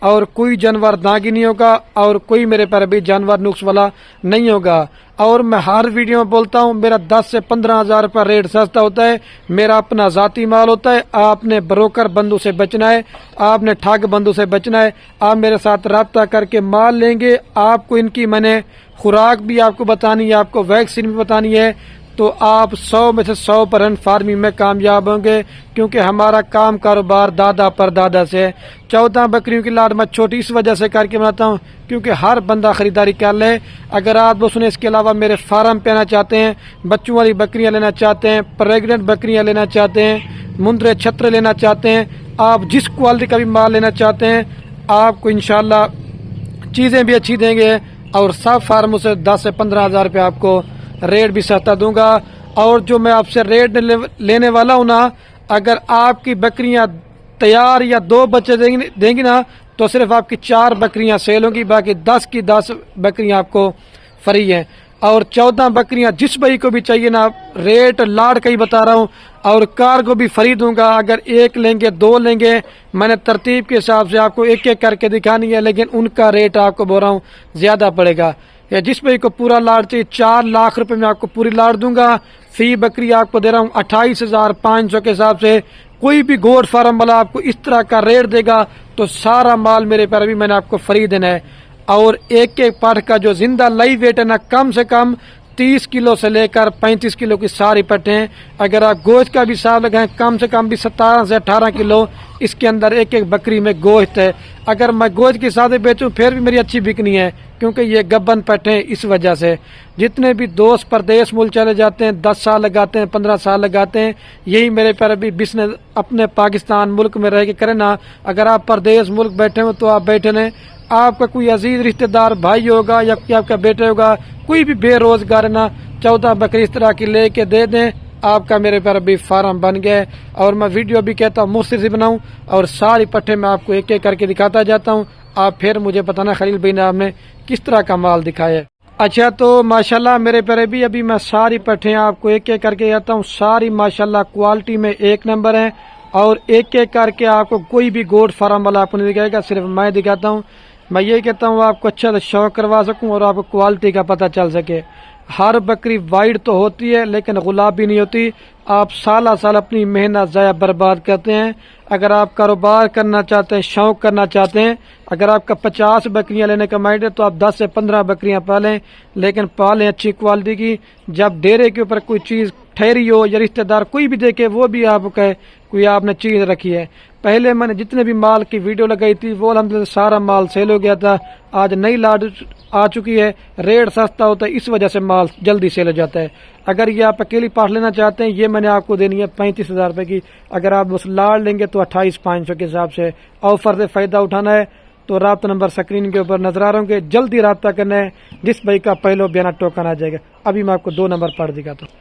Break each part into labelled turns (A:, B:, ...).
A: اور کوئی جانور داغی نہیں ہوگا اور کوئی میرے پر بھی جانور نقص والا نہیں ہوگا۔ اور میں ہر ویڈیو میں بولتا ہوں میرا 10 سے 15 ہزار روپے ریٹ سستا ہوتا ہے، میرا اپنا ذاتی مال ہوتا ہے۔ آپ نے بروکر بندوں سے بچنا ہے، آپ نے ٹھگ بندوں سے بچنا ہے۔ آپ میرے ساتھ رابطہ کر کے مال لیں گے، آپ کو ان کی میں نے خوراک بھی آپ کو بتانی ہے، آپ کو ویکسین بھی بتانی ہے، تو آپ 100 میں سے 100% فارمنگ میں کامیاب ہوں گے، کیونکہ ہمارا کام کاروبار دادا پر دادا سے ہے۔ 14 بکریوں کی لاٹ میں چھوٹی اس وجہ سے کر کے بناتا ہوں کیونکہ ہر بندہ خریداری کر لے۔ اگر آپ دوستوں نے اس کے علاوہ میرے فارم پہ آنا چاہتے ہیں، بچوں والی بکریاں لینا چاہتے ہیں، پریگننٹ بکریاں لینا چاہتے ہیں، مندرے چھترے لینا چاہتے ہیں، آپ جس کوالٹی کا بھی مال لینا چاہتے ہیں، آپ کو انشاءاللہ چیزیں بھی اچھی دیں گے اور سب فارموں سے 10 سے 15 ہزار روپے آپ کو ریٹ بھی سستا دوں گا۔ اور جو میں آپ سے ریٹ لینے والا ہوں نا، اگر آپ کی بکریاں تیار یا 2 بچے دیں گی نا تو صرف آپ کی 4 بکریاں سیل ہوں گی، باقی 10 کی 10 بکریاں آپ کو فری ہیں۔ اور 14 بکریاں جس بھائی کو بھی چاہیے نا، ریٹ لاٹ کا ہی بتا رہا ہوں، اور کار کو بھی فری دوں گا۔ اگر 1 لیں گے 2 لیں گے، میں نے ترتیب کے حساب سے آپ کو ایک ایک کر کے دکھانی ہے، لیکن ان کا ریٹ آپ کو بول رہا ہوں زیادہ پڑے گا۔ یا جس بھائی کو پورا لاٹ چاہیے 4 لاکھ روپے میں آپ کو پوری لاٹ دوں گا۔ فی بکری آپ کو دے رہا ہوں 28,500 کے حساب سے۔ کوئی بھی گوٹ فارم والا آپ کو اس طرح کا ریٹ دے گا تو سارا مال میرے پر بھی میں نے آپ کو فری دینا ہے۔ اور ایک ایک پٹ کا جو زندہ لائی ویٹ ہے نا، کم سے کم 30 کلو سے لے کر 35 کلو کی ساری پٹیں ہیں۔ اگر آپ گوشت کا بھی حساب لگائیں، کم سے کم بھی 17 سے 18 کلو اس کے اندر ایک ایک بکری میں گوشت ہے۔ اگر میں گوشت کے ساتھ بیچوں پھر بھی میری اچھی بکنی ہے، کیونکہ یہ گبن پٹیں اس وجہ سے۔ جتنے بھی دوست پردیس ملک چلے جاتے ہیں، 10 سال لگاتے ہیں، 15 سال لگاتے ہیں، یہی میرے پر بھی بزنس اپنے پاکستان ملک میں رہ کے کریں نا۔ اگر آپ پردیس ملک بیٹھے ہو تو آپ بیٹھے رہیں، آپ کا کوئی عزیز رشتہ دار بھائی ہوگا یا آپ کا بیٹا ہوگا، کوئی بھی بے روزگار نا، 14 بکری اس طرح کی لے کے دے دیں، آپ کا میرے پر بھی فارم بن گیا ہے۔ اور میں ویڈیو بھی کہتا ہوں مختصر سے بناؤں، اور ساری پٹھے میں آپ کو ایک ایک کر کے دکھاتا جاتا ہوں۔ آپ پھر مجھے بتانا خلیل بھائی نے آپ نے کس طرح کا مال دکھایا ہے۔ اچھا، تو ماشاءاللہ میرے پیارے بھی ابھی میں ساری پٹھیں آپ کو ایک ایک کر کے جاتا ہوں، ساری ماشاءاللہ کوالٹی میں 1 نمبر ہیں، اور ایک ایک کر کے آپ کو کوئی بھی گوٹ فارم والا آپ کو نہیں دکھائے گا، صرف میں دکھاتا ہوں۔ میں یہ کہتا ہوں آپ کو اچھا سے شوق کروا سکوں اور آپ کو کوالٹی کا پتہ چل سکے۔ ہر بکری وائٹ تو ہوتی ہے لیکن گلابی نہیں ہوتی۔ آپ سالہ سال اپنی محنت ضائع برباد کرتے ہیں۔ اگر آپ کاروبار کرنا چاہتے ہیں، شوق کرنا چاہتے ہیں، اگر آپ کا 50 بکریاں لینے کا مائنڈ ہے تو آپ 10 سے 15 بکریاں پالیں، لیکن پالیں اچھی کوالٹی کی۔ جب ڈیرے کے اوپر کوئی چیز ٹھہری ہو یا رشتہ دار کوئی بھی دیکھے، وہ بھی آپ کو کہے کوئی آپ نے چیز رکھی ہے۔ پہلے میں نے جتنے بھی مال کی ویڈیو لگائی تھی وہ الحمدللہ سارا مال سیل ہو گیا تھا۔ آج نئی لاٹ آ چکی ہے، ریٹ سستا ہوتا ہے، اس وجہ سے مال جلدی سیل ہو جاتا ہے۔ اگر یہ آپ اکیلی پاٹ لینا چاہتے ہیں، یہ میں نے آپ کو دینی ہے 35,000 روپے کی۔ اگر آپ اس لاٹ لیں گے تو 28,500 کے حساب سے آفر سے فائدہ اٹھانا ہے تو رابطہ نمبر سکرین کے اوپر نظر آ رہے ہوں گے، جلدی رابطہ کرنا ہے۔ جس بھائی کا پہلو بیانہ ٹوکن آ جائے گا۔ ابھی میں آپ کو 2 نمبر پڑھ دکھاتا ہوں۔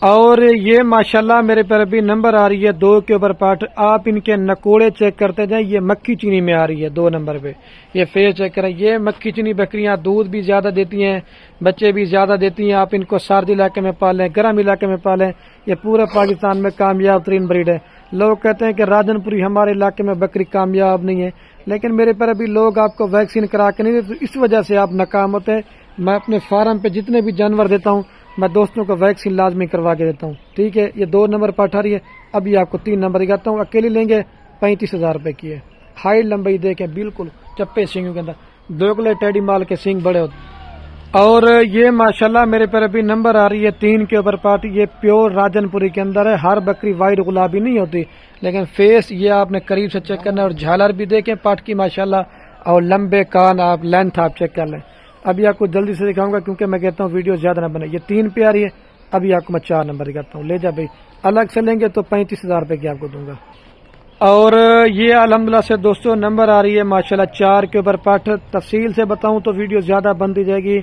A: اور یہ ماشاءاللہ میرے پر بھی نمبر آ رہی ہے 2 کے اوپر پاٹ۔ آپ ان کے نکوڑے چیک کرتے جائیں، یہ مکھی چینی میں آ رہی ہے 2 نمبر پہ۔ یہ فیس چیک کریں، یہ مکھی چینی بکریاں دودھ بھی زیادہ دیتی ہیں، بچے بھی زیادہ دیتی ہیں۔ آپ ان کو سردی علاقے میں پالیں، گرم علاقے میں پالیں، یہ پورے پاکستان میں کامیاب ترین بریڈ ہے۔ لوگ کہتے ہیں کہ راجن پوری ہمارے علاقے میں بکری کامیاب نہیں ہے، لیکن میرے پر ابھی لوگ آپ کو ویکسین کرا کے نہیں دیتے، اس وجہ سے آپ ناکام ہوتے ہیں۔ میں اپنے فارم پہ جتنے بھی جانور دیتا ہوں میں دوستوں کو ویکسین لازمی کروا کے دیتا ہوں، ٹھیک ہے۔ یہ 2 نمبر پٹھ آ رہی ہے، ابھی آپ کو 3 نمبر دکھاتا ہوں۔ اکیلی لیں گے 35,000 روپے کی ہے۔ ہائٹ لمبائی دیکھیں، بالکل چپے سینگوں کے اندر، دوگلے ٹیڈی مال کے سینگ بڑے ہوتے۔ اور یہ ماشاءاللہ میرے پر ابھی نمبر آ رہی ہے 3 کے اوپر پاٹ۔ یہ پیور راجن پوری کے اندر ہے۔ ہر بکری وائٹ گلابی نہیں ہوتی، لیکن فیس یہ آپ نے قریب سے چیک کرنا ہے، اور جھالر بھی دیکھیں پاٹ کی ماشاءاللہ، اور لمبے کان، آپ لینتھ آپ چیک کر لیں۔ ابھی آپ کو جلدی سے دکھاؤں گا کیونکہ میں کہتا ہوں ویڈیو زیادہ نہ بنے۔ یہ 3 پہ آ رہی ہے، ابھی آپ کو میں 4 نمبر دکھاتا ہوں۔ لے جا بھائی، الگ سے لیں گے تو 35,000 روپے کی آپ کو دوں گا۔ اور یہ الحمدللہ سے دوستوں نمبر آ رہی ہے ماشاءاللہ 4 کے اوپر پاٹ۔ تفصیل سے بتاؤں تو ویڈیو زیادہ بنتی جائے گی۔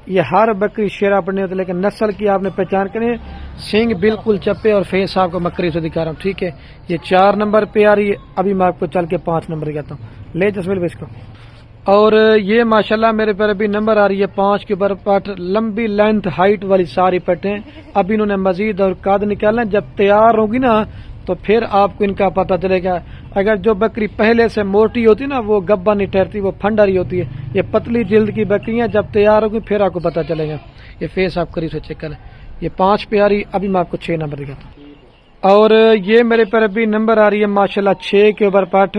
A: یہ ہر بکری شیرہ پڑنے ہوتی ہے، لیکن نسل کی آپ نے پہچان کریں، سینگ بالکل چپے، اور فیس آپ کو میں قریب سے دکھا رہا ہوں، ٹھیک ہے۔ یہ 4 نمبر پہ آ رہی ہے، ابھی میں آپ کو چل کے 5 نمبر دکھاتا ہوں۔ لے جسمیل بھائی اس کو۔ اور یہ ماشاءاللہ میرے پر ابھی نمبر آ رہی ہے 5 کے اوپر پٹ، لمبی لینتھ ہائٹ والی ساری پٹیں۔ اب انہوں نے مزید اور قد نکالنا، جب تیار ہوگی نا تو پھر آپ کو ان کا پتہ چلے گا۔ اگر جو بکری پہلے سے موٹی ہوتی نا وہ گبا نہیں ٹھہرتی، وہ پھنڈاری ہوتی ہے۔ یہ پتلی جلد کی بکریاں جب تیار ہوگی پھر آپ کو پتہ چلے گا۔ یہ فیس آپ قریب سے چیک کریں، یہ 5 پیاری، ابھی میں آپ کو 6 نمبر دکھاتا ہوں۔ اور یہ میرے پر ابھی نمبر آ رہی ہے ماشاءاللہ 6 کے اوپر پاٹ،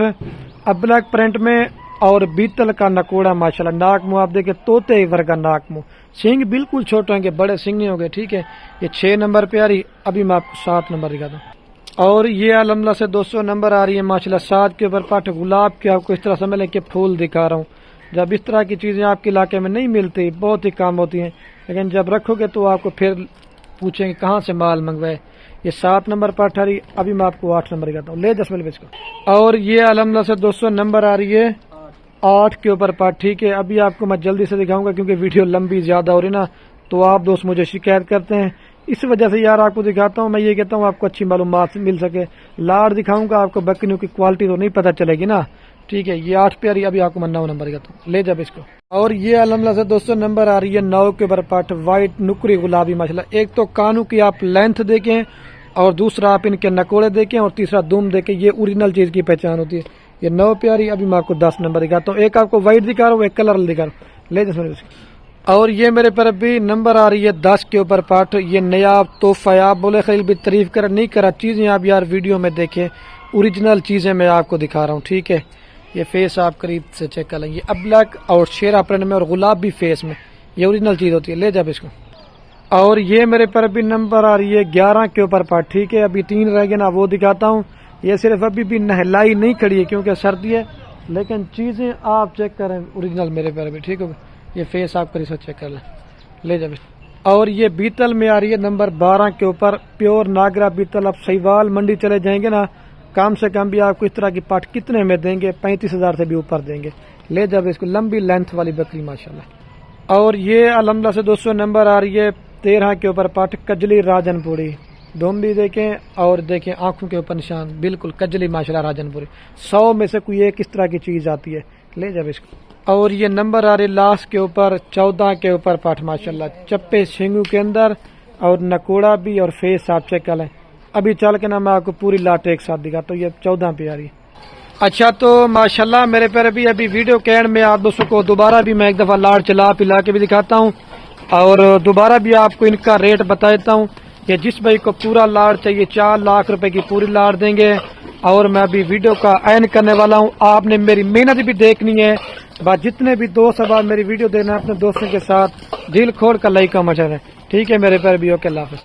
A: اب بلیک پرنٹ میں، اور بیتل کا نکوڑا ماشاءاللہ، ناک منہ آپ دیکھیں طوطے ورگا ناک منہ، سینگ بالکل چھوٹے ہوں گے، بڑے سینگ نہیں ہوں گے، ٹھیک ہے۔ یہ 6 نمبر پہ آ رہی، ابھی میں آپ کو 7 نمبر دکھاتا ہوں۔ اور یہ الحمدللہ سے 200 نمبر آ رہی ہے ماشاءاللہ 7 کے اوپر پاٹ، گلاب کے آپ کو اس طرح سمجھ لیں کہ پھول دکھا رہا ہوں۔ جب اس طرح کی چیزیں آپ کے علاقے میں نہیں ملتی، بہت ہی کام ہوتی ہیں، لیکن جب رکھو گے تو آپ کو پھر پوچھیں گے کہاں سے مال منگوائے۔ یہ 7 نمبر پاٹ آ رہی، ابھی میں آپ کو 8 نمبر دکھاتا ہوں، لے 10 منٹ کو۔ اور یہ الحمدللہ سے 200 نمبر آ رہی ہے 8 کے اوپر پاٹ، ٹھیک ہے۔ ابھی آپ کو میں جلدی سے دکھاؤں گا کیونکہ ویڈیو لمبی زیادہ ہو رہی نا، تو آپ دوست مجھے شکایت کرتے ہیں، اس وجہ سے یار آپ کو دکھاتا ہوں۔ میں یہ کہتا ہوں آپ کو اچھی معلومات مل سکے، لاڑ دکھاؤں گا، آپ کو بکریوں کی کوالٹی تو نہیں پتہ چلے گی نا، ٹھیک ہے۔ یہ 8 پیاری، ابھی آپ کو میں 9 نمبر دکھاتا ہوں، لے جب اس کو۔ اور یہ الحمدللہ سے 200 نمبر آ رہی ہے 9 کے اوپر پاٹ، وائٹ نکری گلابی ماشاءاللہ۔ ایک تو کانوں کی آپ لینتھ دیکھیں، اور دوسرا آپ ان کے نکوڑے دیکھیں، اور تیسرا دوم دیکھیں، یہ اوریجنل چیز کی پہچان ہوتی ہے۔ یہ 9 پیاری، ابھی میں آپ کو 10 نمبر دکھاتا ہوں۔ ایک آپ کو وائٹ دکھا رہا ہوں، ایک کلر دکھا رہا ہوں، لے جس۔ اور یہ میرے پر ابھی نمبر آ رہی ہے 10 کے اوپر پاٹ، یہ نیاب تحفہ، آپ بولے خلیل بھی تعریف کر نہیں کرا، چیزیں آپ یار ویڈیو میں دیکھیں، اوریجنل چیزیں میں آپ کو دکھا رہا ہوں، ٹھیک ہے۔ یہ فیس آپ قریب سے چیک کر لیں، یہ ابلک اور شیرا پرنٹ میں اور گلاب بھی فیس میں، یہ اوریجنل چیز ہوتی ہے، لے جب اس کو۔ اور یہ میرے پر ابھی نمبر آ رہی ہے 11 کے اوپر پاٹ، ٹھیک ہے۔ ابھی 3 رہ گئے نا، وہ دکھاتا ہوں۔ یہ صرف ابھی بھی نہلائی نہیں کھڑی ہے کیونکہ سردی ہے، لیکن چیزیں آپ چیک کریں اوریجنل میرے پر ابھی، ٹھیک ہوگا۔ یہ فیس آپ قریب سے چیک کر لیں، لے جب۔ اور یہ بیتل میں آ رہی ہے نمبر 12 کے اوپر، پیور ناگرا بیتل۔ اب سیوال منڈی چلے جائیں گے نا، کم سے کم بھی آپ کو اس طرح کی پاٹ کتنے میں دیں گے؟ 35,000 سے بھی اوپر دیں گے، لے جب اس کو، لمبی لینتھ والی بکری ماشاءاللہ۔ اور یہ الحمدللہ سے 200 نمبر آ رہی ہے 13 کے اوپر پاٹ، کجلی راجن پوری، دوم بھی دیکھیں اور دیکھیں آنکھوں کے اوپر نشان، بالکل کجلی ماشاءاللہ راجن پوری، 100 میں سے کوئی ایک اس طرح کی چیز آتی ہے، لے جب اس کو۔ اور یہ نمبر آ رہے لاسٹ کے اوپر 14 کے اوپر پاٹ ماشاءاللہ، چپے سینگوں کے اندر اور نکوڑا بھی، اور فیس آپ چیک کر لیں۔ ابھی چل کے نا میں آپ کو پوری لاٹ ایک ساتھ دکھاتا ہوں، یہ 14 پہ آ رہی ہے۔ اچھا تو ماشاءاللہ میرے پیر ابھی ویڈیو کے اینڈ میں آپ دوستوں کو دوبارہ بھی میں ایک دفعہ لاڑ چلا پلا کے بھی دکھاتا ہوں، اور دوبارہ بھی آپ کو ان کا ریٹ بتا دیتا ہوں کہ جس بھائی کو پورا لاڑ چاہیے 4 لاکھ روپے کی پوری لاڑ دیں گے۔ اور میں ابھی ویڈیو کا اینڈ کرنے والا ہوں، آپ نے میری محنت بھی دیکھنی ہے، بات جتنے بھی دوست اب میری ویڈیو دینا ہے اپنے دوستوں کے ساتھ دل کھول کر لائک کا مچا ہے، ٹھیک ہے میرے پیر بھی، اوکے، اللہ حافظ۔